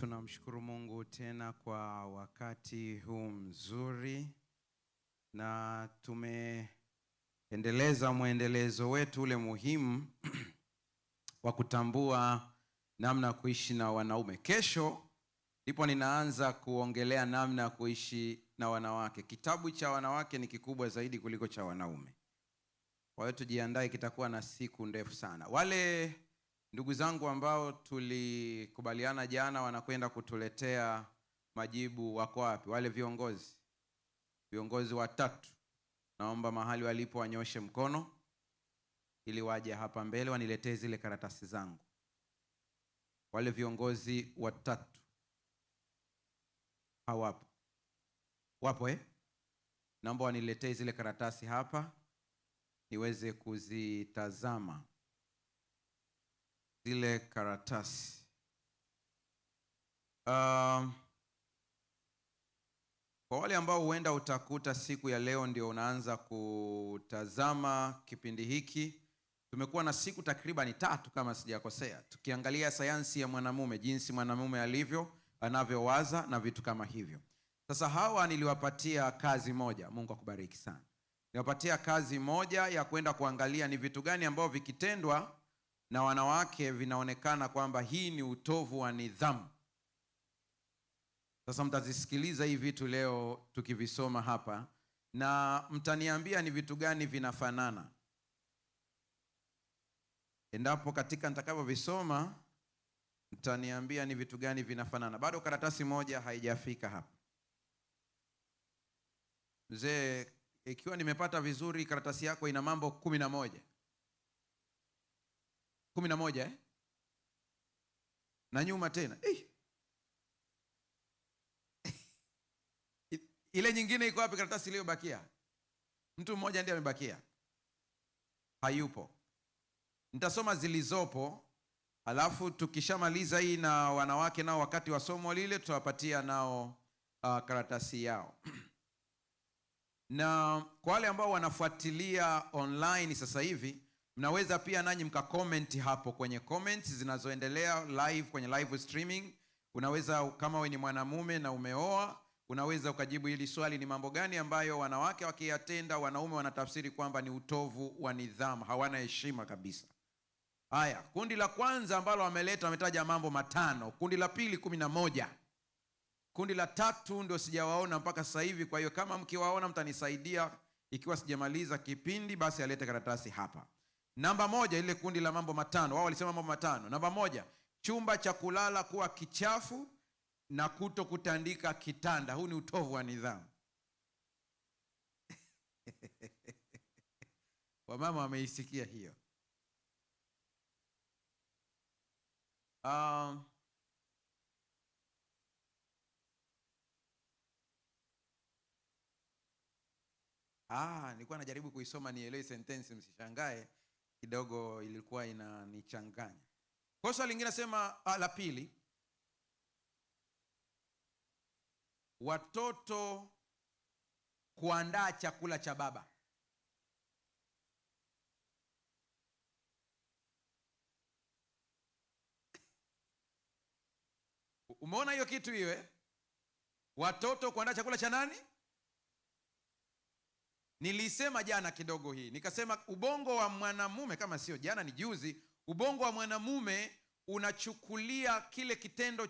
Tunamshukuru Mungu tena kwa wakati huu mzuri, na tumeendeleza mwendelezo wetu ule muhimu wa kutambua namna ya kuishi na wanaume. Kesho ndipo ninaanza kuongelea namna ya kuishi na wanawake. Kitabu cha wanawake ni kikubwa zaidi kuliko cha wanaume. Kwa hiyo tujiandae, kitakuwa na siku ndefu sana. Wale ndugu zangu ambao tulikubaliana jana wanakwenda kutuletea majibu wako wapi? Wale viongozi watatu, naomba mahali walipo wanyoshe mkono ili waje hapa mbele waniletee zile karatasi zangu. Wale viongozi watatu hawapo? Wapo Naomba waniletee zile karatasi hapa niweze kuzitazama zile karatasi. Kwa wale ambao huenda utakuta siku ya leo ndio unaanza kutazama kipindi hiki, tumekuwa na siku takriban 3 kama sijakosea, tukiangalia sayansi ya mwanamume, jinsi mwanamume alivyo, anavyowaza na vitu kama hivyo. Sasa hawa niliwapatia kazi moja, Mungu akubariki sana. Niliwapatia kazi moja ya kwenda kuangalia ni vitu gani ambao vikitendwa na wanawake vinaonekana kwamba hii ni utovu wa nidhamu. Sasa mtazisikiliza hii vitu leo tukivisoma hapa, na mtaniambia ni vitu gani vinafanana. Endapo katika nitakavyovisoma mtaniambia ni vitu gani vinafanana. Bado karatasi moja haijafika hapa. Mzee, ikiwa nimepata vizuri, karatasi yako ina mambo 11. 11 na nyuma tena ile nyingine iko wapi? Karatasi iliyobakia, mtu mmoja ndiye amebakia, hayupo. Nitasoma zilizopo, alafu tukishamaliza hii na wanawake nao wakati wa somo lile tutawapatia nao karatasi yao. Na kwa wale ambao wanafuatilia online sasa hivi, mnaweza pia nanyi mkacomment hapo kwenye comments zinazoendelea live kwenye live streaming. Unaweza, kama wewe ni mwanamume na umeoa, unaweza ukajibu hili swali: ni mambo gani ambayo wanawake wakiyatenda wanaume wanatafsiri kwamba ni utovu wa nidhamu, hawana heshima kabisa. Haya, kundi la kwanza ambalo wametaja mambo 5, kundi la pili 11, kundi la tatu ndio sijawaona mpaka sasa hivi. Kwa hiyo kama mkiwaona mtanisaidia, ikiwa sijamaliza kipindi basi alete karatasi hapa. Namba 1, ile kundi la mambo 5, wao walisema mambo 5. Namba 1, chumba cha kulala kuwa kichafu na kuto kutandika kitanda. Huu ni utovu wa nidhamu. Wamama wameisikia hiyo. Nilikuwa najaribu kuisoma nielewe sentence, msishangae kidogo ilikuwa inanichanganya. Kosa lingine sema la pili, watoto kuandaa chakula cha baba. Umeona hiyo kitu hiyo Watoto kuandaa chakula cha nani? Nilisema jana kidogo hii, nikasema ubongo wa mwanamume, kama sio jana ni juzi, ubongo wa mwanamume unachukulia kile kitendo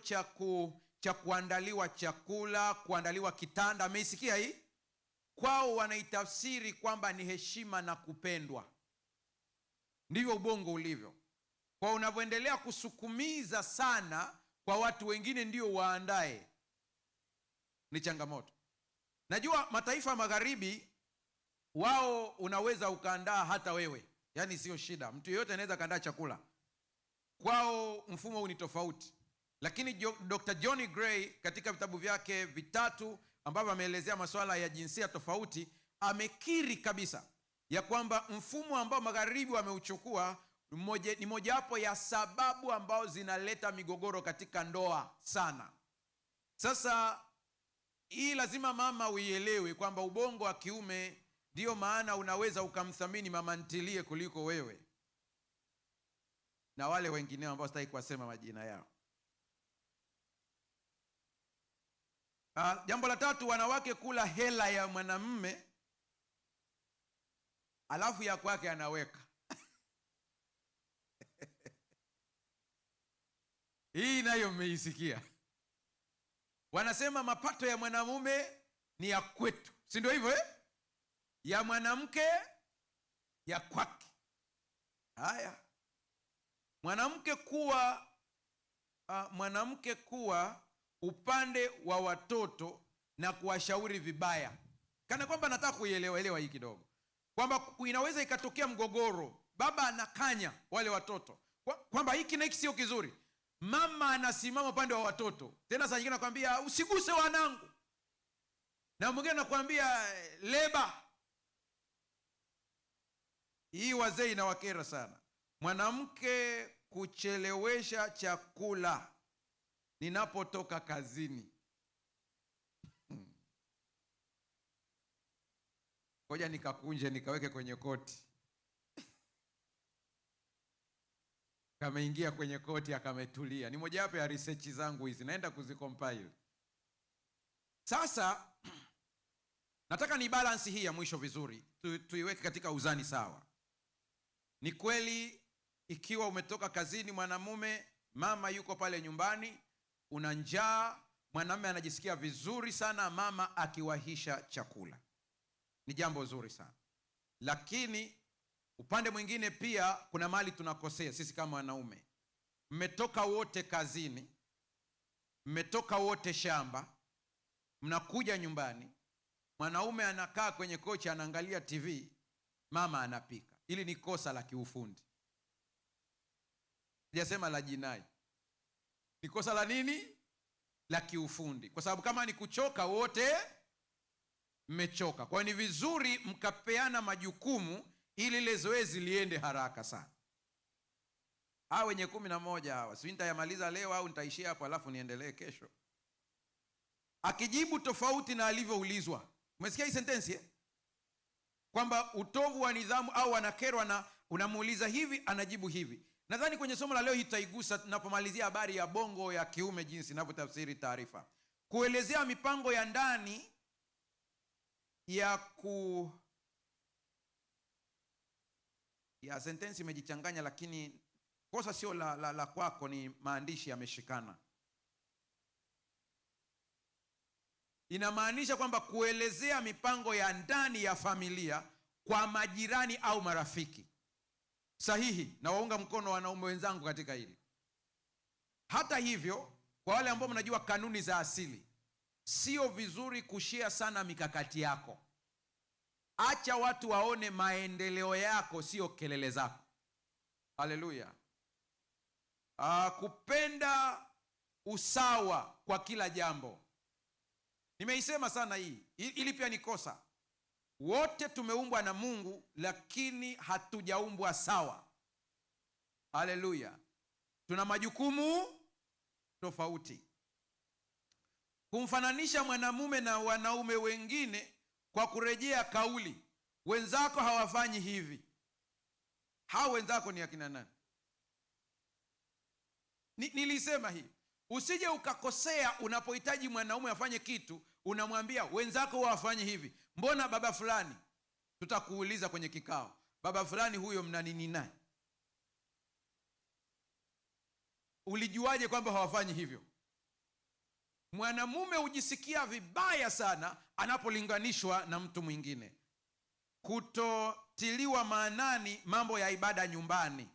cha kuandaliwa chakula, kuandaliwa kitanda. Ameisikia hii? Kwao wanaitafsiri kwamba ni heshima na kupendwa. Ndivyo ubongo ulivyo. Kwa unavyoendelea kusukumiza sana kwa watu wengine ndio waandae, ni changamoto. Najua mataifa magharibi wao unaweza ukaandaa hata wewe, yaani sio shida, mtu yeyote anaweza kaandaa chakula. Kwao mfumo huu ni tofauti. Lakini Dr. Johnny Gray katika vitabu vyake 3 ambavyo ameelezea masuala ya jinsia tofauti, amekiri kabisa ya kwamba mfumo ambao magharibi wameuchukua ni mojawapo ya sababu ambao zinaleta migogoro katika ndoa sana. Sasa hii lazima mama uielewe kwamba ubongo wa kiume ndio maana unaweza ukamthamini mama ntilie kuliko wewe na wale wengine ambao sitaki kuwasema majina yao. Jambo la tatu, wanawake kula hela ya mwanamume alafu ya kwake anaweka. Hii nayo mmeisikia. Wanasema mapato ya mwanamume ni ya kwetu, si ndio hivyo ya mwanamke ya kwake. Haya, mwanamke kuwa upande wa watoto na kuwashauri vibaya, kana kwamba nataka kuielewa hii kidogo, kwamba inaweza ikatokea mgogoro, baba anakanya wale watoto kwamba hiki na hiki sio kizuri, mama anasimama upande wa watoto, tena saa nyingine anakuambia usiguse wanangu, na mwingine anakuambia leba. Hii wazee inawakera sana. Mwanamke kuchelewesha chakula ninapotoka kazini. Ngoja nikakunje nikaweke kwenye koti. Kameingia kwenye koti akametulia. Ni mojawapo ya research zangu hizi, naenda kuzicompile. Sasa nataka ni balance hii ya mwisho vizuri, tuiweke katika uzani sawa. Ni kweli ikiwa umetoka kazini mwanamume, mama yuko pale nyumbani, una njaa, mwanamume anajisikia vizuri sana mama akiwahisha chakula, ni jambo zuri sana. Lakini upande mwingine pia kuna mali tunakosea sisi kama wanaume. Mmetoka wote kazini, mmetoka wote shamba, mnakuja nyumbani, mwanaume anakaa kwenye kochi anaangalia TV, mama anapika. Hili ni kosa la kiufundi. Sijasema la jinai. Ni kosa la nini? La kiufundi. Kwa sababu kama ni kuchoka wote mmechoka. Kwa hiyo ni vizuri mkapeana majukumu ili ile zoezi liende haraka sana. Hawa wenye 11 hawa, si nitayamaliza leo au nitaishia hapo alafu niendelee kesho. Akijibu tofauti na alivyoulizwa. Umesikia hii sentensi kwamba utovu wa nidhamu au anakerwa na unamuuliza hivi anajibu hivi. Nadhani kwenye somo la leo hii tutaigusa tunapomalizia habari ya bongo ya kiume, jinsi ninavyotafsiri taarifa. Kuelezea mipango ya ndani ya sentensi imejichanganya, lakini kosa sio la kwako, ni maandishi yameshikana. Inamaanisha kwamba kuelezea mipango ya ndani ya familia kwa majirani au marafiki. Sahihi, na waunga mkono wanaume wenzangu katika hili. Hata hivyo, kwa wale ambao mnajua kanuni za asili, sio vizuri kushare sana mikakati yako. Acha watu waone maendeleo yako, sio kelele zako. Haleluya. Kupenda usawa kwa kila jambo. Nimeisema sana hii. Ili pia ni kosa. Wote tumeumbwa na Mungu, lakini hatujaumbwa sawa. Haleluya. Tuna majukumu tofauti. Kumfananisha mwanamume na wanaume wengine kwa kurejea kauli, wenzako hawafanyi hivi. Hao wenzako ni akina nani? Nilisema hii. Usije ukakosea unapohitaji mwanaume afanye kitu, unamwambia wenzako hawafanye hivi. Mbona baba fulani? Tutakuuliza kwenye kikao, baba fulani huyo mna nini naye? Ulijuaje kwamba hawafanyi hivyo? Mwanamume hujisikia vibaya sana anapolinganishwa na mtu mwingine. Kutotiliwa maanani mambo ya ibada nyumbani,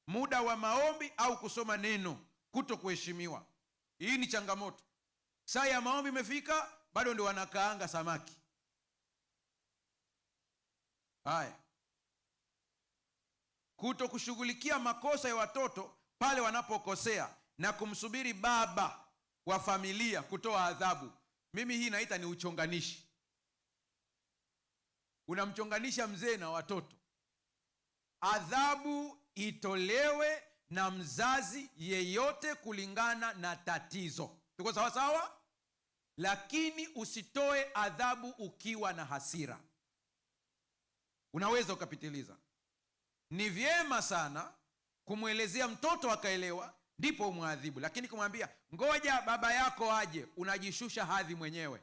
muda wa maombi au kusoma neno, kutokuheshimiwa. Hii ni changamoto. Saa ya maombi imefika, bado ndio wanakaanga samaki. Haya. Kutokushughulikia makosa ya watoto pale wanapokosea na kumsubiri baba wa familia kutoa adhabu. Mimi hii naita ni uchonganishi. Unamchonganisha mzee na watoto. Adhabu itolewe na mzazi yeyote kulingana na tatizo. Tuko sawa sawa? Lakini usitoe adhabu ukiwa na hasira. Unaweza ukapitiliza. Ni vyema sana kumwelezea mtoto akaelewa ndipo umwadhibu. Lakini kumwambia ngoja baba yako aje, unajishusha hadhi mwenyewe.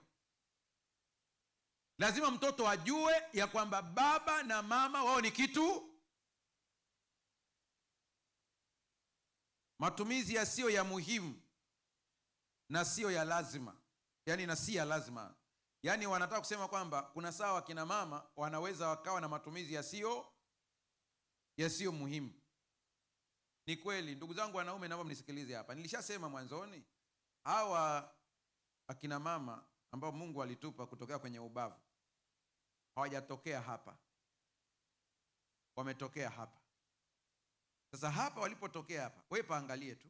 Lazima mtoto ajue ya kwamba baba na mama wao ni kitu. Matumizi yasiyo ya muhimu na sio ya lazima, yani na si ya lazima. Yani wanataka kusema kwamba kuna sawa kina mama wanaweza wakawa na matumizi yasiyo muhimu. Ni kweli ndugu zangu wanaume, naomba mnisikilize hapa. Nilishasema mwanzoni, hawa akina mama ambao Mungu alitupa kutokea kwenye ubavu hawajatokea hapa, wametokea hapa. Sasa hapa walipotokea hapa, wewe paangalie tu,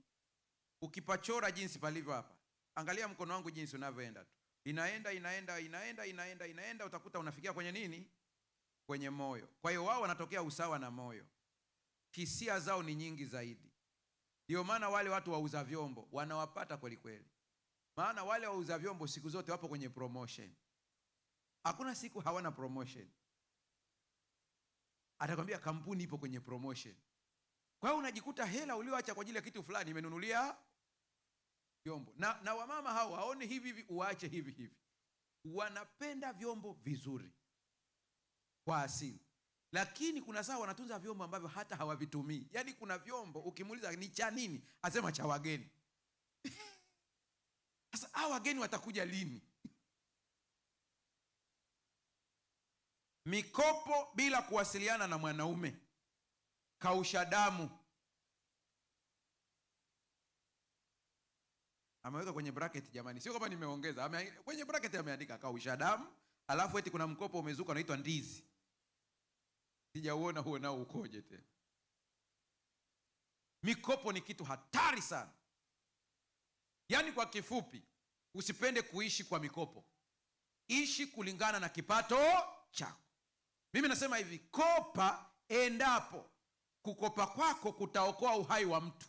ukipachora jinsi palivyo hapa, angalia mkono wangu jinsi unavyoenda tu, inaenda, utakuta unafikia kwenye nini? Kwenye moyo. Kwa hiyo wao wanatokea usawa na moyo, hisia zao ni nyingi zaidi. Ndio maana wale watu wauza vyombo wanawapata kweli kweli, maana wale wauza vyombo siku zote wapo kwenye promotion. Hakuna siku hawana promotion. Atakwambia kampuni ipo kwenye promotion. Kwa hiyo unajikuta hela ulioacha kwa ajili ya kitu fulani imenunulia vyombo. Na wamama hao haone hivi uache hivi. Wanapenda vyombo vizuri kwa asili. Lakini kuna saa wanatunza vyombo ambavyo hata hawavitumii. Yaani kuna vyombo ukimuuliza ni cha nini, asema cha wageni. Sasa hao wageni watakuja lini? Mikopo bila kuwasiliana na mwanaume, kausha damu. Ameweka kwenye bracket jamani, sio kama nimeongeza. Kwenye bracket ameandika kausha damu, alafu eti kuna mkopo umezuka unaitwa ndizi. Sijauona huo nao ukoje tena. Mikopo ni kitu hatari sana. Yaani kwa kifupi, usipende kuishi kwa mikopo. Ishi kulingana na kipato chako. Mimi nasema hivi, kopa endapo kukopa kwako kutaokoa uhai wa mtu.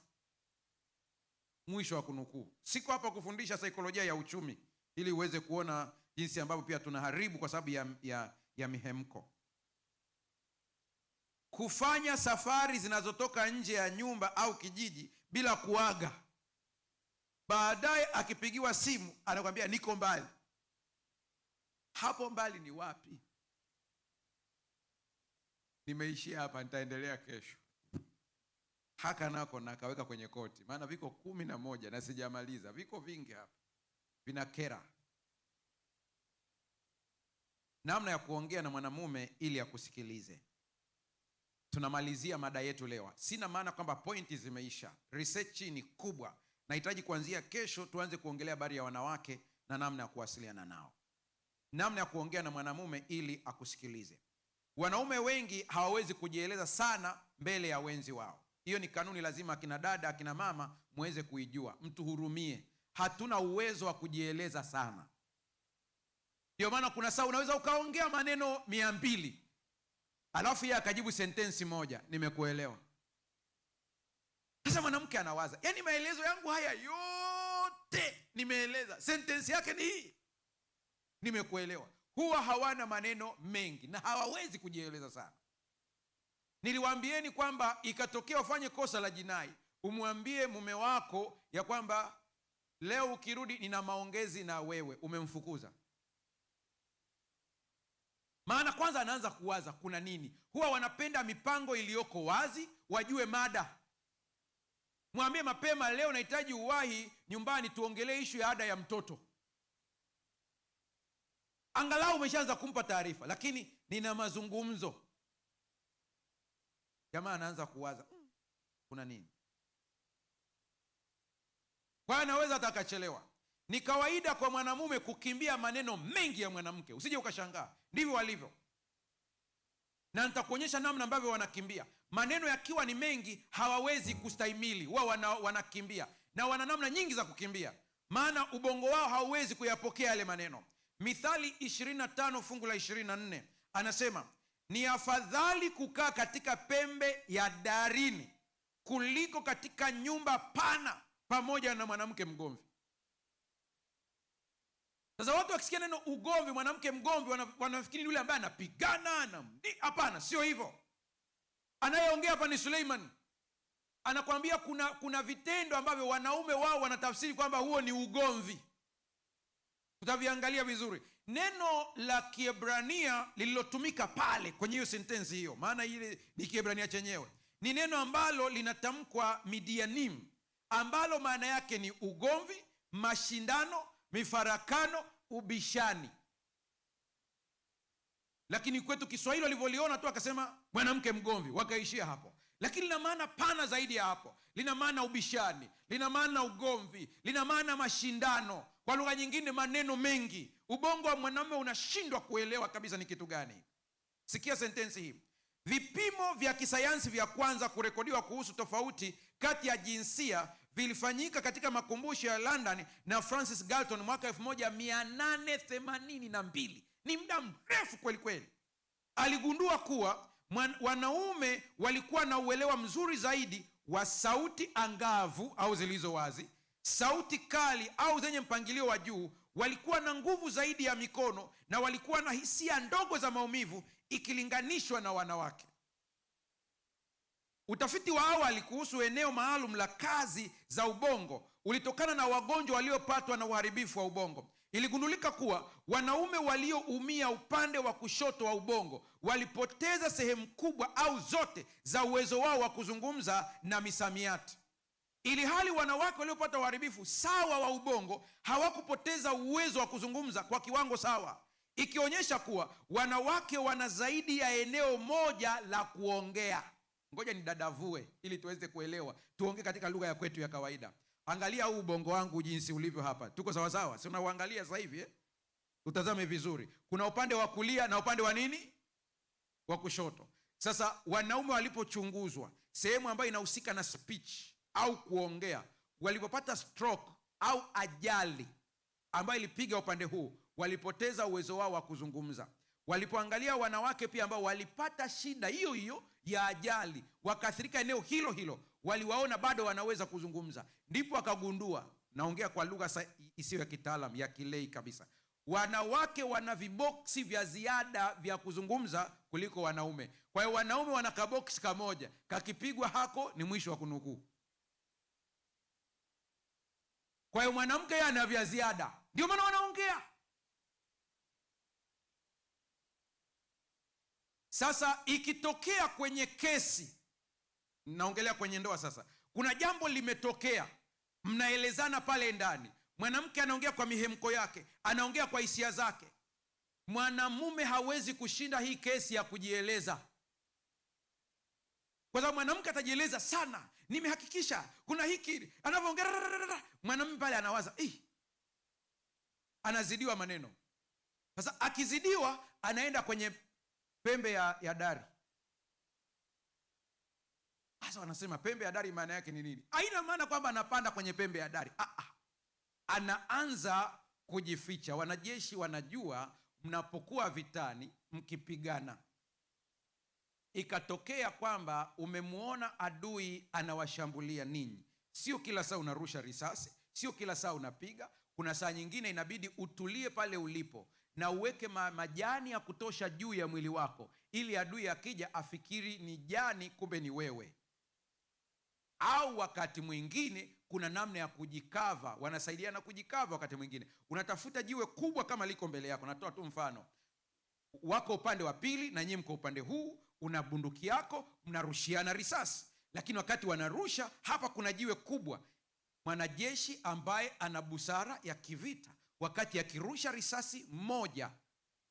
Mwisho wa kunukuu. Siko hapa kufundisha saikolojia ya uchumi ili uweze kuona jinsi ambavyo pia tunaharibu kwa sababu ya mihemko. Kufanya safari zinazotoka nje ya nyumba au kijiji bila kuaga. Baadaye akipigiwa simu anakuambia niko mbali. Hapo mbali ni wapi? Nimeishia hapa, nitaendelea kesho. Haka nako nakaweka kwenye koti, maana viko 11 na sijamaliza. Viko vingi hapa, vinakera. Namna ya kuongea na mwanamume ili akusikilize. Tunamalizia mada yetu leo. Sina maana kwamba pointi zimeisha. Research ni kubwa. Nahitaji kuanzia kesho tuanze kuongelea habari ya wanawake na namna ya kuwasiliana nao. Namna ya kuongea na mwanamume ili akusikilize. Wanaume wengi hawawezi kujieleza sana mbele ya wenzi wao. Hiyo ni kanuni, lazima akina dada, akina mama muweze kuijua. Mtuhurumie. Hatuna uwezo wa kujieleza sana. Ndio maana kuna saa unaweza ukaongea maneno 200. Alafu yeye akajibu sentensi moja, nimekuelewa. Sasa mwanamke anawaza, yaani maelezo yangu haya yote nimeeleza, sentensi yake ni hii, nimekuelewa. Huwa hawana maneno mengi na hawawezi kujieleza sana. Niliwaambieni kwamba ikatokea ufanye kosa la jinai, umwambie mume wako ya kwamba leo ukirudi nina maongezi na wewe, umemfukuza. Maana kwanza anaanza kuwaza kuna nini. Huwa wanapenda mipango iliyoko wazi, wajue mada. Mwambie mapema, leo nahitaji uwahi nyumbani tuongelee issue ya ada ya mtoto. Angalau umeshaanza kumpa taarifa, lakini nina mazungumzo. Jamaa anaanza kuwaza, kuna nini? Kwa hiyo anaweza atakachelewa. Ni kawaida kwa mwanamume kukimbia maneno mengi ya mwanamke. Usije ukashangaa. Ndivyo walivyo. Na nitakuonyesha namna ambavyo wanakimbia. Maneno yakiwa ni mengi hawawezi kustahimili. Wao wanakimbia. Na wana namna nyingi za kukimbia. Maana ubongo wao hauwezi kuyapokea yale maneno. Mithali 25 fungu la 24 anasema, ni afadhali kukaa katika pembe ya darini kuliko katika nyumba pana pamoja na mwanamke mgomvi. Sasa watu wakisikia neno ugomvi, mwanamke mgomvi, wanafikiri yule ambaye anapigana na hapana, sio hivyo. Anayeongea hapa ni Suleiman. anakuambia kuna vitendo ambavyo wanaume wao wanatafsiri kwamba huo ni ugomvi. Tutaviangalia vizuri. Neno la Kiebrania lililotumika pale kwenye hiyo sentensi hiyo, maana ile ni Kiebrania chenyewe, ni neno ambalo linatamkwa midianim, ambalo maana yake ni ugomvi, mashindano, mifarakano, ubishani. Lakini kwetu Kiswahili walivyoliona tu akasema mwanamke mgomvi, wakaishia hapo. Lakini lina maana pana zaidi ya hapo. Lina maana ubishani, lina maana ugomvi, lina maana mashindano. Kwa lugha nyingine, maneno mengi. Ubongo wa mwanamume unashindwa kuelewa kabisa ni kitu gani. Sikia sentensi hii. Vipimo vya kisayansi vya kwanza kurekodiwa kuhusu tofauti kati ya jinsia vilifanyika katika makumbusho ya London na Francis Galton mwaka 1882. Ni muda mrefu kweli kweli. Aligundua kuwa wanaume walikuwa na uelewa mzuri zaidi wa sauti angavu au zilizo wazi, sauti kali au zenye mpangilio wa juu, walikuwa na nguvu zaidi ya mikono, na walikuwa na hisia ndogo za maumivu ikilinganishwa na wanawake. Utafiti wa awali kuhusu eneo maalum la kazi za ubongo ulitokana na wagonjwa waliopatwa na uharibifu wa ubongo. Iligundulika kuwa wanaume walioumia upande wa kushoto wa ubongo walipoteza sehemu kubwa au zote za uwezo wao wa kuzungumza na misamiati, ili hali wanawake waliopata uharibifu sawa wa ubongo hawakupoteza uwezo wa kuzungumza kwa kiwango sawa, ikionyesha kuwa wanawake wana zaidi ya eneo moja la kuongea. Ngoja nidadavue ili tuweze kuelewa, tuongee katika lugha ya kwetu ya kawaida. Angalia huu ubongo wangu jinsi ulivyo hapa. Tuko sawa sawa? Si unauangalia sasa hivi Utazame vizuri. Kuna upande wa kulia na upande wa nini? Wa kushoto. Sasa wanaume walipochunguzwa, sehemu ambayo inahusika na speech au kuongea, walipopata stroke au ajali ambayo ilipiga upande huu, walipoteza uwezo wao wa kuzungumza. Walipoangalia wanawake pia ambao walipata shida hiyo hiyo ya ajali, wakaathirika eneo hilo hilo, waliwaona bado wanaweza kuzungumza. Ndipo akagundua, naongea kwa lugha isiyo ya kitaalamu, ya kilei kabisa, wanawake wana viboksi vya ziada vya kuzungumza kuliko wanaume. Kwa hiyo wanaume wana kaboksi kamoja, kakipigwa hako ni mwisho wa kunukuu. Kwa hiyo mwanamke yeye ana vya ziada, ndio maana wanaongea. Sasa ikitokea kwenye kesi, naongelea kwenye ndoa sasa, kuna jambo limetokea, mnaelezana pale ndani, mwanamke anaongea kwa mihemko yake, anaongea kwa hisia zake, mwanamume hawezi kushinda hii kesi ya kujieleza, kwa sababu mwanamke atajieleza sana, nimehakikisha kuna hiki, anavyoongea mwanamume pale anawaza anazidiwa maneno. Sasa akizidiwa anaenda kwenye pembe ya dari. Sasa wanasema pembe ya dari maana yake ni nini? Haina maana kwamba anapanda kwenye pembe ya dari. Anaanza kujificha. Wanajeshi wanajua mnapokuwa vitani mkipigana, ikatokea kwamba umemuona adui anawashambulia ninyi, sio kila saa unarusha risasi, sio kila saa unapiga. Kuna saa nyingine inabidi utulie pale ulipo na uweke majani ya kutosha juu ya mwili wako, ili adui akija afikiri ni jani, kumbe ni wewe. Au wakati mwingine kuna namna ya kujikava, wanasaidiana kujikava. Wakati mwingine unatafuta jiwe kubwa kama liko mbele yako. Natoa tu mfano, wako upande wa pili na nyinyi mko upande huu, una bunduki yako, mnarushiana risasi, lakini wakati wanarusha hapa kuna jiwe kubwa. Mwanajeshi ambaye ana busara ya kivita, wakati akirusha risasi moja,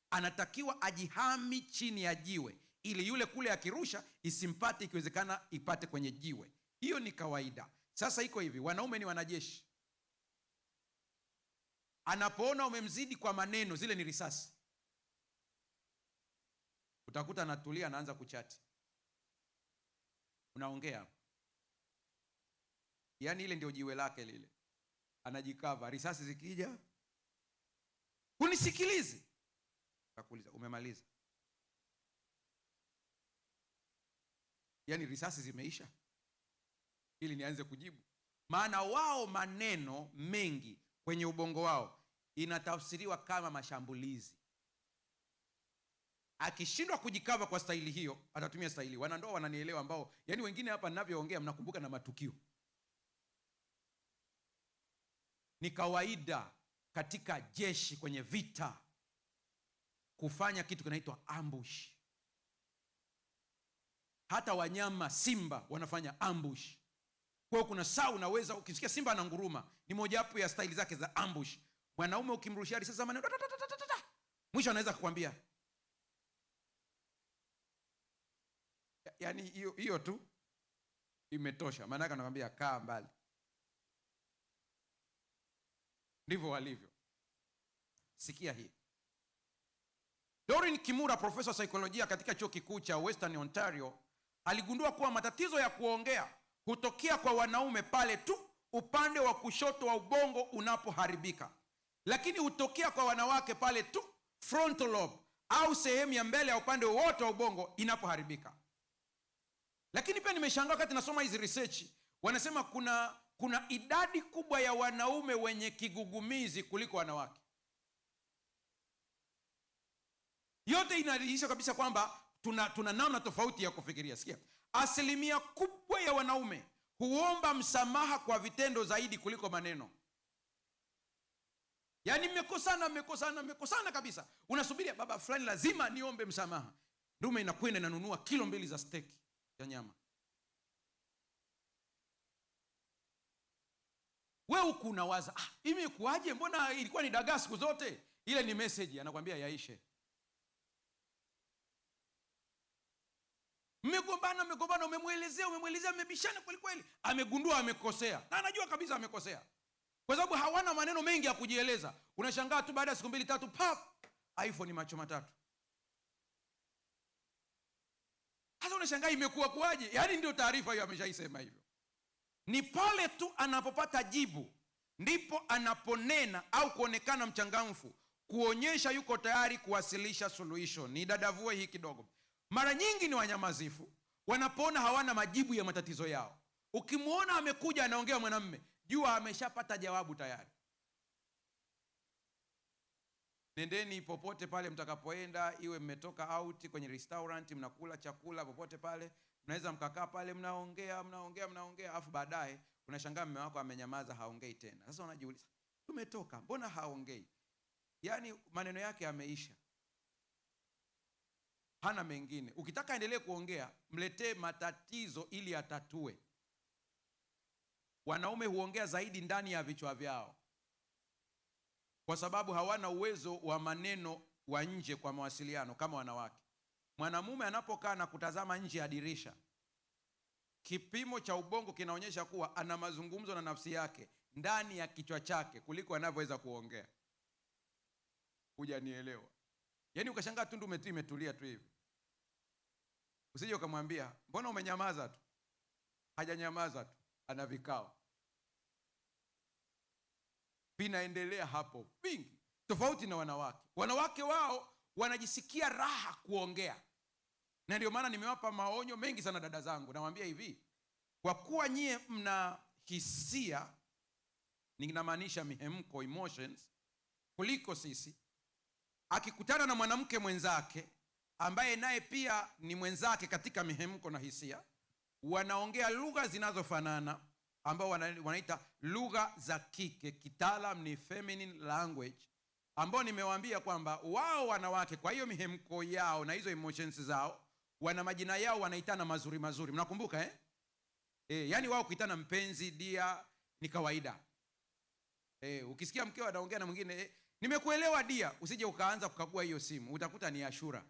anatakiwa ajihami chini ya jiwe, ili yule kule akirusha isimpate, ikiwezekana ipate kwenye jiwe. Hiyo ni kawaida. Sasa iko hivi, wanaume ni wanajeshi. Anapoona umemzidi kwa maneno, zile ni risasi, utakuta anatulia, anaanza kuchati, unaongea. Yaani ile ndio jiwe lake lile, anajikava. Risasi zikija, unisikilize, nakuuliza umemaliza? Yaani risasi zimeisha ili nianze kujibu? Maana wao maneno mengi kwenye ubongo wao inatafsiriwa kama mashambulizi. Akishindwa kujikava kwa staili hiyo, atatumia staili. Wanandoa wananielewa, ambao yani wengine hapa ninavyoongea mnakumbuka na matukio. Ni kawaida katika jeshi, kwenye vita, kufanya kitu kinaitwa ambush. Hata wanyama, simba wanafanya ambush. Kwa hiyo kuna saa unaweza ukisikia simba ananguruma, ni mojawapo ya staili zake za ambush. Mwanaume ukimrushia risasi maneno, mwisho anaweza kukwambia, yaani hiyo tu imetosha, maana yake anakuambia kaa mbali. Ndivyo walivyo. Sikia hii. Doreen Kimura, profesa wa saikolojia katika chuo kikuu cha Western Ontario, aligundua kuwa matatizo ya kuongea hutokea kwa wanaume pale tu upande wa kushoto wa ubongo unapoharibika, lakini hutokea kwa wanawake pale tu frontal lobe au sehemu ya mbele ya upande wote wa ubongo inapoharibika. Lakini pia nimeshangaa wakati nasoma hizi research, wanasema kuna idadi kubwa ya wanaume wenye kigugumizi kuliko wanawake. Yote inadhihirisha kabisa kwamba tuna namna tofauti ya kufikiria. Sikia, asilimia kubwa ya wanaume huomba msamaha kwa vitendo zaidi kuliko maneno. Yaani mmekosana kabisa, unasubiria baba fulani lazima niombe msamaha. Ndume inakwenda inanunua kilo 2 za steak ya nyama. Wewe huku unawaza, imekuaje, mbona ilikuwa ni dagaa siku zote? Ile ni message, anakuambia yaishe. Mmegombana, umemwelezea, mmebishana kweli kweli, amegundua amekosea, na anajua kabisa amekosea, kwa sababu hawana maneno mengi ya kujieleza. Unashangaa tu baada ya siku 2-3, pap, iPhone macho matatu. Hata unashangaa imekuwa kuaje? Yaani ndio taarifa hiyo ameshaisema hivyo. Ni pale tu anapopata jibu ndipo anaponena au kuonekana mchangamfu, kuonyesha yuko tayari kuwasilisha suluhisho. Ni dadavue hii kidogo. Mara nyingi ni wanyamazifu wanapoona hawana majibu ya matatizo yao. Ukimuona amekuja anaongea mwanamume, jua ameshapata jawabu tayari. Nendeni popote pale mtakapoenda, iwe mmetoka out kwenye restaurant, mnakula chakula popote pale, mnaweza mkakaa pale mnaongea, afu baadaye unashangaa mume wako amenyamaza, haongei tena. Sasa unajiuliza, tumetoka, mbona haongei? Yaani maneno yake yameisha, hana mengine. Ukitaka endelee kuongea, mletee matatizo ili atatue. Wanaume huongea zaidi ndani ya vichwa vyao, kwa sababu hawana uwezo wa maneno wa nje kwa mawasiliano kama wanawake. Mwanamume anapokaa na kutazama nje ya dirisha, kipimo cha ubongo kinaonyesha kuwa ana mazungumzo na nafsi yake ndani ya kichwa chake kuliko anavyoweza kuongea. Hujanielewa? Yaani ukashangaa tundu imetulia tu hivi. Usije ukamwambia, mbona umenyamaza tu? Hajanyamaza tu, ana vikao. Vinaendelea hapo vingi, tofauti na wanawake. Wanawake wao wanajisikia raha kuongea, na ndio maana nimewapa maonyo mengi sana dada zangu. Nawaambia hivi, kwa kuwa nyie mna hisia, ninamaanisha mihemko, emotions, kuliko sisi, akikutana na mwanamke mwenzake ambaye naye pia ni mwenzake katika mihemko na hisia, wanaongea lugha zinazofanana ambao wanaita lugha za kike, kitaalam ni feminine language, ambao nimewaambia kwamba wao wanawake kwa hiyo mihemko yao na hizo emotions zao, wana majina yao wanaitana mazuri mazuri. Mnakumbuka yaani wao kuitana mpenzi, dia ni kawaida. Ukisikia mkeo anaongea na mwingine, nimekuelewa dia, usije ukaanza kukagua hiyo simu, utakuta ni Ashura.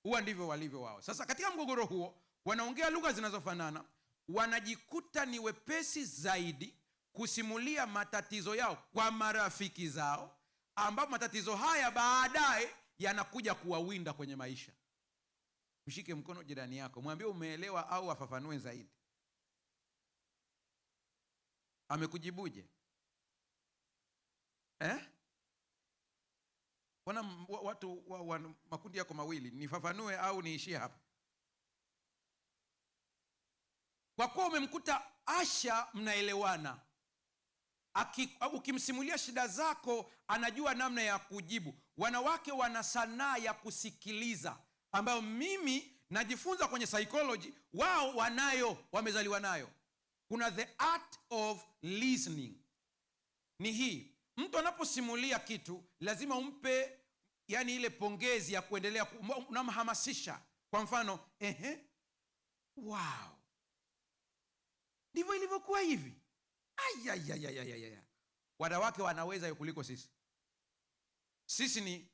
Huwa ndivyo walivyo wao. Sasa katika mgogoro huo, wanaongea lugha zinazofanana, wanajikuta ni wepesi zaidi kusimulia matatizo yao kwa marafiki zao, ambapo matatizo haya baadaye yanakuja kuwawinda kwenye maisha. Mshike mkono jirani yako, mwambie umeelewa au afafanue zaidi. Amekujibuje? Wana watu makundi yako mawili, nifafanue au niishie hapa? Kwa kuwa umemkuta Asha mnaelewana, Ukimsimulia shida zako, anajua namna ya kujibu. Wanawake wana sanaa ya kusikiliza ambayo mimi najifunza kwenye psychology, wao wanayo, wamezaliwa nayo. Kuna the art of listening. Ni hii, mtu anaposimulia kitu lazima umpe yani ile pongezi ya kuendelea, unamhamasisha. Kwa mfano, wow, ndivyo ilivyokuwa hivi. Ayayayayaya. Wanawake wanaweza hiyo kuliko sisi. Sisi ni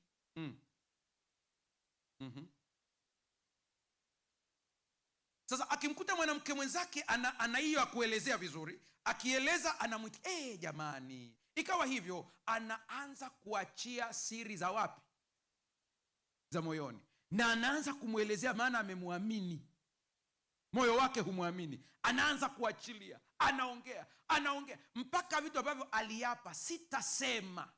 Sasa akimkuta mwanamke mwenzake ana hiyo kuelezea vizuri, akieleza anamwita jamani, ikawa hivyo, anaanza kuachia siri za wapi? Za moyoni, na anaanza kumwelezea, maana amemwamini, moyo wake humwamini. Anaanza kuachilia, anaongea mpaka vitu ambavyo aliapa sitasema,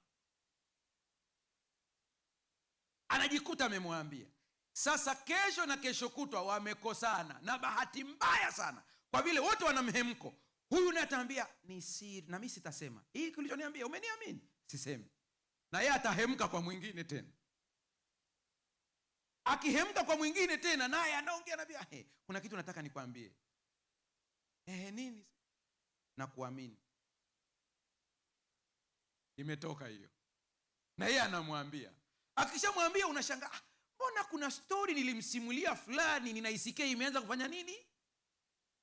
anajikuta amemwambia. Sasa kesho na kesho kutwa wamekosana, na bahati mbaya sana, kwa vile wote wana mhemko. Huyu naye ataambia ni siri, na mimi sitasema hii kilichoniambia, umeniamini, sisemi. Na yeye atahemka kwa mwingine tena, akihemka kwa mwingine tena, naye anaongea, anambia kuna kitu nataka nikwambie. Nini? Na kuamini. Imetoka hiyo, na yeye anamwambia. Akishamwambia unashangaa, mbona kuna story nilimsimulia fulani, ninaisikia imeanza kufanya nini?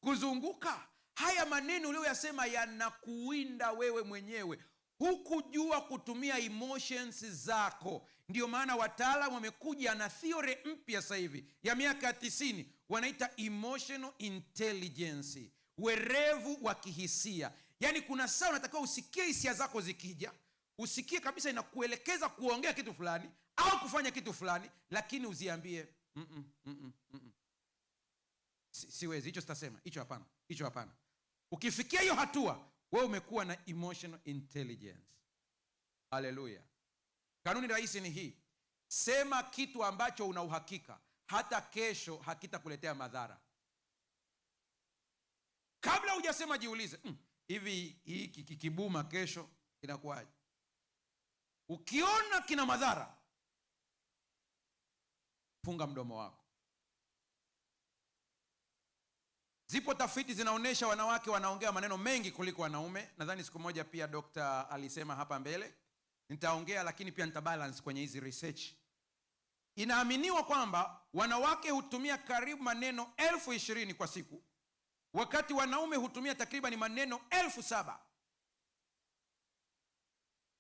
Kuzunguka. Haya maneno uliyoyasema yanakuwinda wewe mwenyewe, hukujua kutumia emotions zako. Ndio maana wataalamu wamekuja na theory mpya sasa hivi ya miaka 90, wanaita emotional intelligence, werevu wa kihisia. Yani kuna saa unatakiwa usikie hisia zako zikija, usikie kabisa inakuelekeza kuongea kitu fulani au kufanya kitu fulani, lakini uziambie siwezi, hicho sitasema, hicho hapana. Ukifikia hiyo hatua, wewe umekuwa na emotional intelligence. Haleluya. Kanuni rahisi ni hii: sema kitu ambacho una uhakika hata kesho hakitakuletea madhara. Kabla hujasema jiulize, hivi hiki kikibuma kesho inakuwaje? Ukiona kina madhara, funga mdomo wako. Zipo tafiti zinaonesha wanawake wanaongea maneno mengi kuliko wanaume. Nadhani siku moja pia Dr. alisema hapa mbele, nitaongea lakini pia nitabalance kwenye hizi research. Inaaminiwa kwamba wanawake hutumia karibu maneno 20,000 kwa siku, wakati wanaume hutumia takriban maneno 7,000.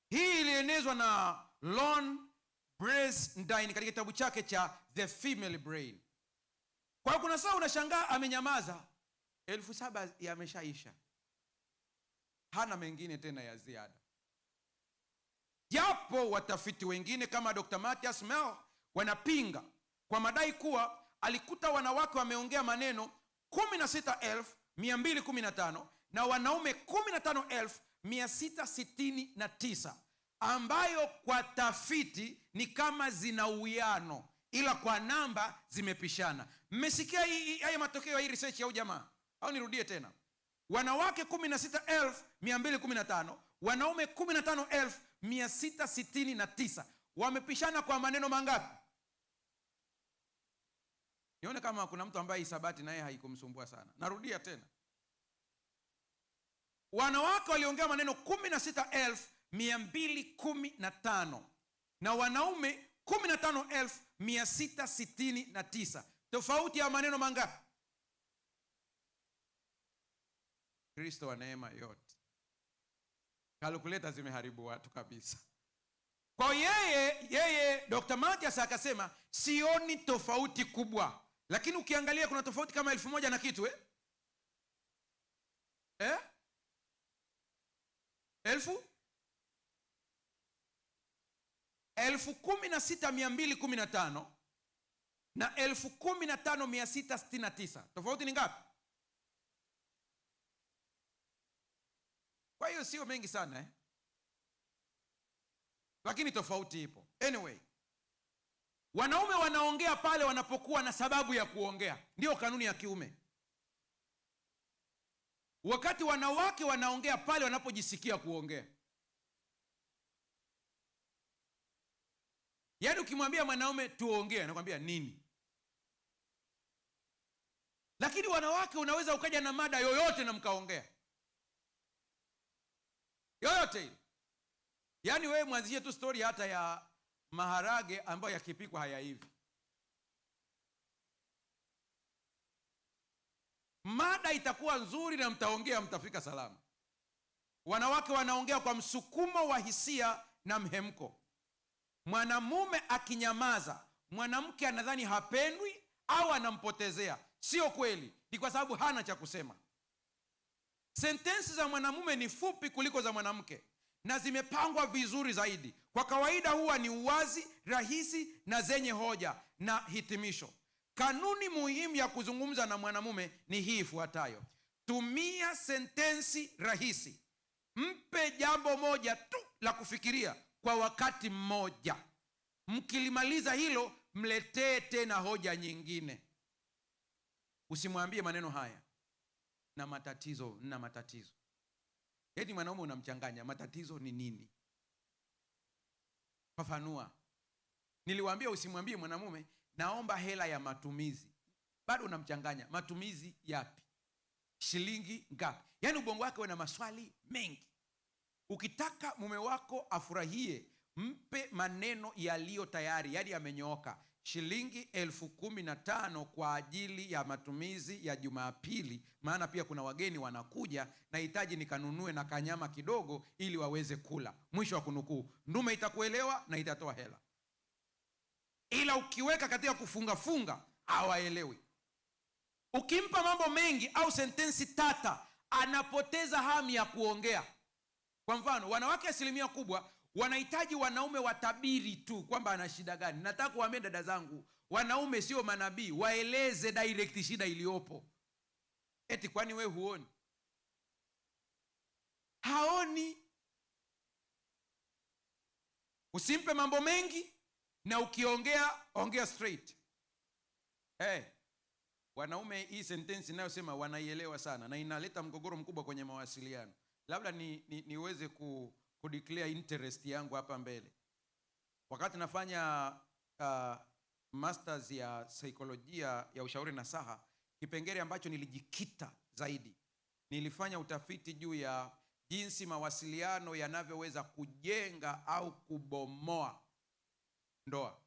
Hii ilienezwa na Lon Bresndine katika kitabu chake cha The Female Brain. Kwa kuna saa unashangaa amenyamaza, 7,000 yameshaisha, hana mengine tena ya ziada. Japo watafiti wengine kama Dr. Matthias Mell wanapinga kwa madai kuwa alikuta wanawake wameongea maneno 16,215 na wanaume 15,669, ambayo kwa tafiti ni kama zina uwiano, ila kwa namba zimepishana. Mmesikia haya matokeo ya hii research ya jamaa? Au nirudie tena? Wanawake 16,215, wanaume 15,669, wamepishana kwa maneno mangapi? Nione kama kuna mtu ambaye hisabati naye haikumsumbua sana. Narudia tena. Wanawake waliongea maneno 16,215 na wanaume 15,669. Tofauti ya maneno mangapi? Kristo wa neema yote. Calculator zimeharibu watu kabisa. Kwa yeye Dr. Matthias akasema sioni tofauti kubwa, lakini ukiangalia kuna tofauti kama 1,000 na kitu 16,215 na 15,669. Tofauti ni ngapi? Kwa hiyo sio mengi sana lakini tofauti ipo. Anyway, wanaume wanaongea pale wanapokuwa na sababu ya kuongea. Ndio kanuni ya kiume. wakati wanawake wanaongea pale wanapojisikia kuongea. Yaani ukimwambia mwanaume tuongee, anakuambia nini? Lakini wanawake unaweza ukaja na mada yoyote na mkaongea yoyote ile. Yaani wewe mwanzie tu story hata ya maharage ambayo yakipikwa hayaivi, mada itakuwa nzuri na mtaongea, mtafika salama. Wanawake wanaongea kwa msukumo wa hisia na mhemko. Mwanamume akinyamaza, mwanamke anadhani hapendwi au anampotezea. Sio kweli, ni kwa sababu hana cha kusema. Sentensi za mwanamume ni fupi kuliko za mwanamke na zimepangwa vizuri zaidi. Kwa kawaida huwa ni uwazi, rahisi na zenye hoja na hitimisho. Kanuni muhimu ya kuzungumza na mwanamume ni hii ifuatayo: tumia sentensi rahisi. Mpe jambo moja tu la kufikiria kwa wakati mmoja. Mkilimaliza hilo, mletee tena hoja nyingine. Usimwambie maneno haya: na matatizo. Eti mwanaume unamchanganya, matatizo ni nini? Fafanua. Niliwaambia usimwambie mwanamume naomba hela ya matumizi. Bado unamchanganya. Matumizi yapi? Shilingi ngapi? Yaani ubongo wake una maswali mengi. Ukitaka mume wako afurahie, mpe maneno yaliyo tayari, yaani yamenyooka. Shilingi 15,000 kwa ajili ya matumizi ya Jumapili, maana pia kuna wageni wanakuja, nahitaji nikanunue na kanyama kidogo ili waweze kula. Mwisho wa kunukuu. Ndume itakuelewa na itatoa hela. Ila ukiweka katika kufunga hawaelewi. Ukimpa mambo mengi au sentensi tata, anapoteza hamu ya kuongea. Kwa mfano, wanawake 1% wanahitaji wanaume watabiri tu kwamba ana shida gani. Nataka kuambia dada zangu, wanaume sio manabii, waeleze direct shida iliyopo. Eti kwani we huoni? Haoni. Usimpe mambo mengi, na ukiongea, ongea straight. Wanaume hii sentensi inayosema wanaielewa sana na inaleta mgogoro mkubwa kwenye mawasiliano. Labda niweze declare interest yangu hapa mbele. Wakati nafanya masters ya saikolojia ya ushauri na saha, kipengele ambacho nilijikita zaidi, nilifanya utafiti juu ya jinsi mawasiliano yanavyoweza kujenga au kubomoa ndoa.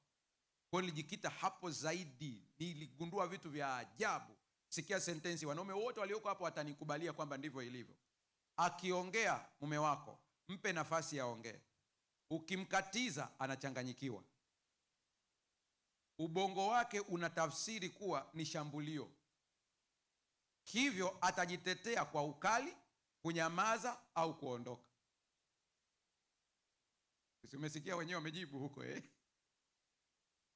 Kwa nilijikita hapo zaidi, niligundua vitu vya ajabu. Sikia sentensi, wanaume wote walioko hapo watanikubalia kwamba ndivyo ilivyo. Akiongea mume wako, mpe nafasi ya ongea. Ukimkatiza anachanganyikiwa. Ubongo wake unatafsiri kuwa ni shambulio. Hivyo atajitetea kwa ukali, kunyamaza au kuondoka. Umesikia wenyewe wamejibu huko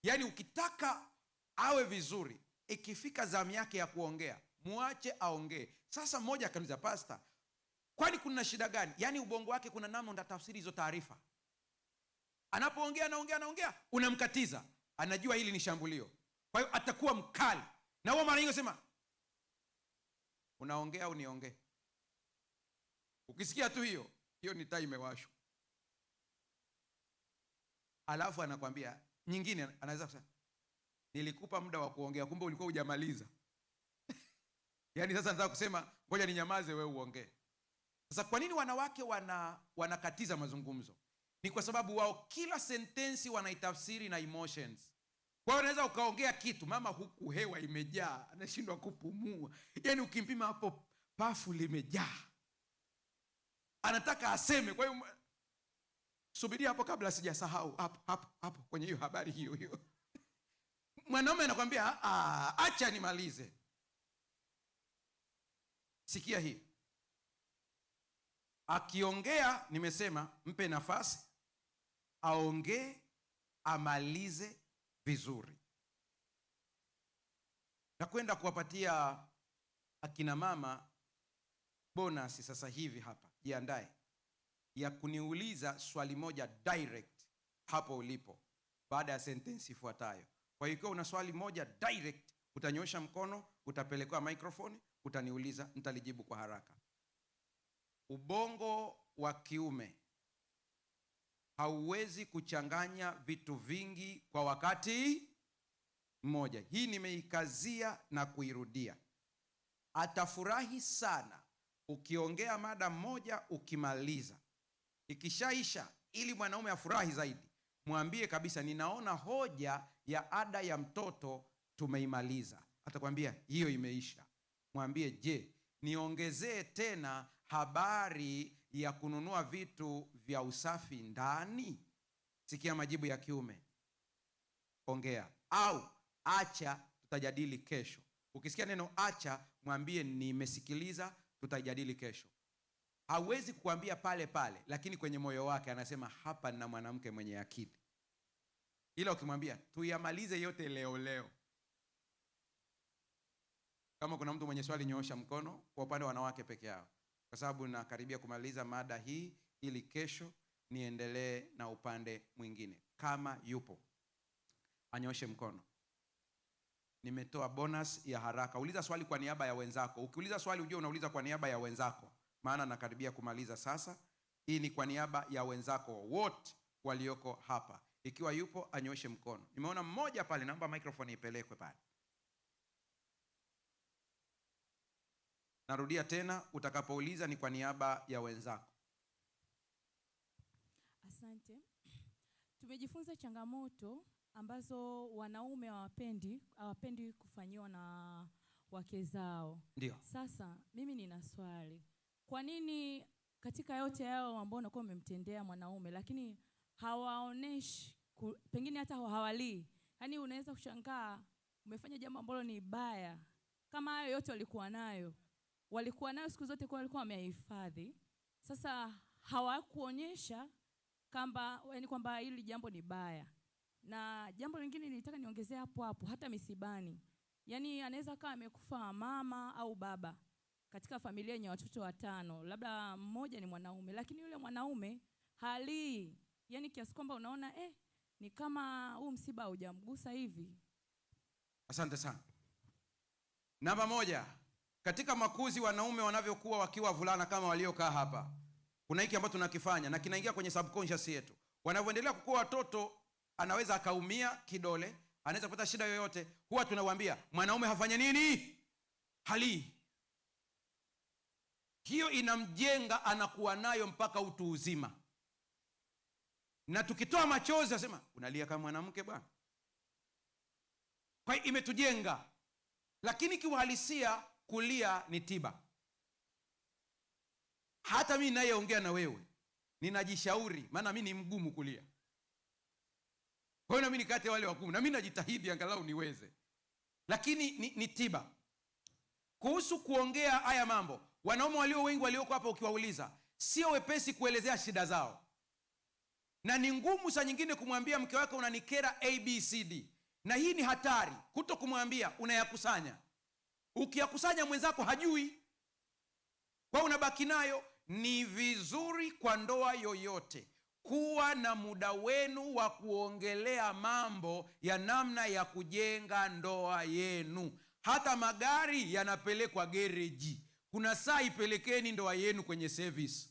Yaani ukitaka awe vizuri, ikifika zamu yake ya kuongea, muache aongee. Sasa mmoja akaniuliza, pastor, kwani kuna shida gani? Yaani ubongo wake kuna namna unatafsiri hizo taarifa. Anapoongea anaongea, unamkatiza, anajua hili ni shambulio. Kwa hiyo atakuwa mkali. Na huo mara nyingi sema, unaongea au niongee? Ukisikia tu hiyo ni taa imewashwa. Alafu anakuambia nyingine, anaweza kusema, nilikupa muda wa kuongea, kumbe ulikuwa hujamaliza. Yaani sasa nataka kusema ngoja ninyamaze wewe uongee. Sasa kwa nini wanawake wanakatiza mazungumzo? Ni kwa sababu wao kila sentensi wanaitafsiri na emotions. Kwa hiyo unaweza ukaongea kitu, mama huku hewa imejaa, anashindwa kupumua. Yaani ukimpima hapo pafu limejaa. Anataka aseme, kwa hiyo subiria hapo kabla sijasahau hapo kwenye hiyo habari hiyo. Mwanaume anakuambia, acha nimalize. Sikia hii. Akiongea, nimesema mpe nafasi aongee, amalize vizuri. Na kwenda kuwapatia akina mama bonus sasa hivi hapa. Jiandae ya kuniuliza swali moja direct hapo ulipo baada ya sentensi ifuatayo. Kwa hiyo una swali moja direct, utanyosha mkono, utapelekewa microphone, utaniuliza, nitalijibu kwa haraka. ubongo wa kiume hauwezi kuchanganya vitu vingi kwa wakati mmoja. Hii nimeikazia na kuirudia. Atafurahi sana ukiongea mada moja ukimaliza. Ikishaisha, ili mwanaume afurahi zaidi, mwambie kabisa, ninaona hoja ya ada ya mtoto tumeimaliza. Atakwambia hiyo imeisha. Mwambie, je, niongezee tena habari ya kununua vitu vya usafi ndani? Sikia majibu ya kiume. Ongea. Au acha, tutajadili kesho. Ukisikia neno acha, mwambie nimesikiliza, tutajadili kesho. Hawezi kukuambia pale pale, lakini kwenye moyo wake anasema hapa nina mwanamke mwenye akili. Ila ukimwambia tuyamalize yote leo. Kama kuna mtu mwenye swali, nyoosha mkono kwa upande wa wanawake peke yao, kwa sababu nakaribia kumaliza mada hii ili kesho niendelee na upande mwingine. Kama yupo, anyoshe mkono. Nimetoa bonus ya haraka. Uliza swali kwa niaba ya wenzako. Ukiuliza swali ujue unauliza kwa niaba ya wenzako, maana nakaribia kumaliza sasa. Hii ni kwa niaba ya wenzako wote walioko hapa. Ikiwa yupo, anyoshe mkono. Nimeona mmoja pale, naomba microphone ipelekwe pale. Narudia tena, utakapouliza ni kwa niaba ya wenzako. Asante. Tumejifunza changamoto ambazo wanaume hawapendi kufanyiwa na wake zao. Ndio. Sasa mimi nina swali. Kwa nini katika yote yao ambao unakuwa umemtendea mwanaume, lakini hawaoneshi, pengine hata hawalii? Yaani unaweza kushangaa umefanya jambo ambalo ni baya. Kama hayo yote walikuwa nayo siku zote, kwa walikuwa wamehifadhi. Sasa hawakuonyesha kwamba hili jambo ni baya. Na jambo lingine nilitaka niongezea hapo, hata misibani. Yaani anaweza kama amekufa mama au baba katika familia yenye watoto 5, labda mmoja ni mwanaume, lakini yule mwanaume halii. Yaani kiasi kwamba unaona ni kama huu msiba haujamgusa hivi. Asante sana. Namba 1, katika makuzi wanaume wanavyokuwa wakiwa vulana kama waliokaa hapa, kuna hiki ambacho tunakifanya na kinaingia kwenye subconscious yetu. Wanavyoendelea kukua watoto, anaweza akaumia kidole, anaweza kupata shida yoyote, huwa tunawaambia mwanaume hafanye nini? Halii. Hiyo inamjenga, anakuwa nayo mpaka utu uzima. Na tukitoa machozi asema unalia kama mwanamke bwana. Kwa hiyo imetujenga. Lakini kiuhalisia kulia ni tiba. Hata mimi nayeongea na wewe ninajishauri, maana mimi ni mgumu kulia. Kwa hiyo mimi nikate wale wagumu, na mimi najitahidi angalau niweze. Lakini ni tiba. Kuhusu kuongea haya mambo, wanaume walio wengi walioko hapa ukiwauliza, sio wepesi kuelezea shida zao. Na ni ngumu saa nyingine kumwambia mke wake unanikera ABCD. Na hii ni hatari, kuto kumwambia, unayakusanya. Ukiyakusanya mwenzako hajui, kwa unabaki nayo. Ni vizuri kwa ndoa yoyote kuwa na muda wenu wa kuongelea mambo ya namna ya kujenga ndoa yenu. Hata magari yanapelekwa gereji, kuna saa ipelekeni ndoa yenu kwenye service.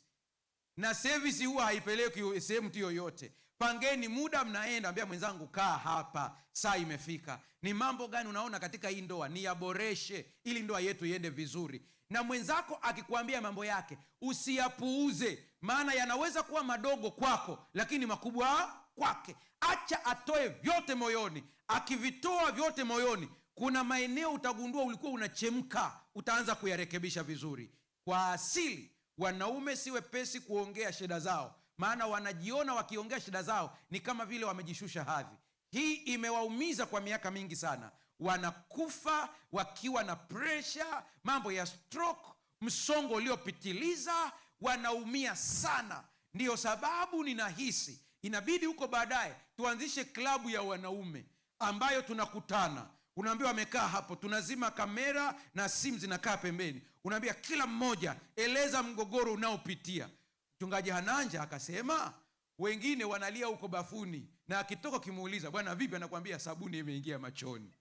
Na service huwa haipeleki sehemu tu yoyote. Pangeni muda, mnaenda ambia mwenzangu kaa hapa, saa imefika. Ni mambo gani unaona katika hii ndoa niyaboreshe ili ndoa yetu iende vizuri? Na mwenzako akikwambia mambo yake, usiyapuuze, maana yanaweza kuwa madogo kwako lakini makubwa kwake. Acha atoe vyote moyoni. Akivitoa vyote moyoni, kuna maeneo utagundua ulikuwa unachemka, utaanza kuyarekebisha vizuri. Kwa asili wanaume si wepesi kuongea shida zao, maana wanajiona wakiongea shida zao ni kama vile wamejishusha hadhi. Hii imewaumiza kwa miaka mingi sana. Wanakufa wakiwa na pressure, mambo ya stroke, msongo uliopitiliza, wanaumia sana. Ndiyo sababu ninahisi inabidi huko baadaye tuanzishe klabu ya wanaume ambayo tunakutana. Unaambia wamekaa hapo, tunazima kamera na simu zinakaa pembeni. Unaambia kila mmoja eleza mgogoro unaopitia. Mchungaji Hananja akasema wengine wanalia huko bafuni, na akitoka kimuuliza bwana vipi, anakuambia sabuni imeingia machoni.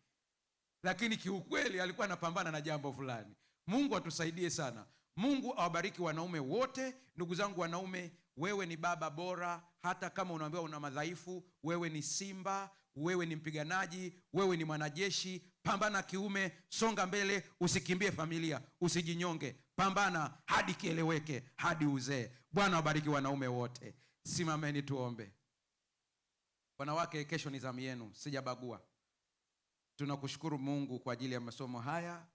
Lakini kiukweli alikuwa anapambana na jambo fulani. Mungu atusaidie sana. Mungu awabariki wanaume wote. Ndugu zangu wanaume, wewe ni baba bora. Hata kama unaambiwa una madhaifu, wewe ni simba, wewe ni mpiganaji, wewe ni mwanajeshi. Pambana kiume, songa mbele, usikimbie familia, usijinyonge. Pambana hadi kieleweke, hadi uzee. Bwana wabariki wanaume wote. Simameni tuombe. Wanawake, kesho ni zamu yenu, sijabagua. Tunakushukuru Mungu kwa ajili ya masomo haya.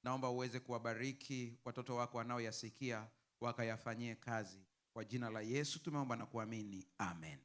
Naomba uweze kuwabariki watoto wako wanaoyasikia, wakayafanyie kazi. Kwa jina la Yesu tumeomba na kuamini. Amen.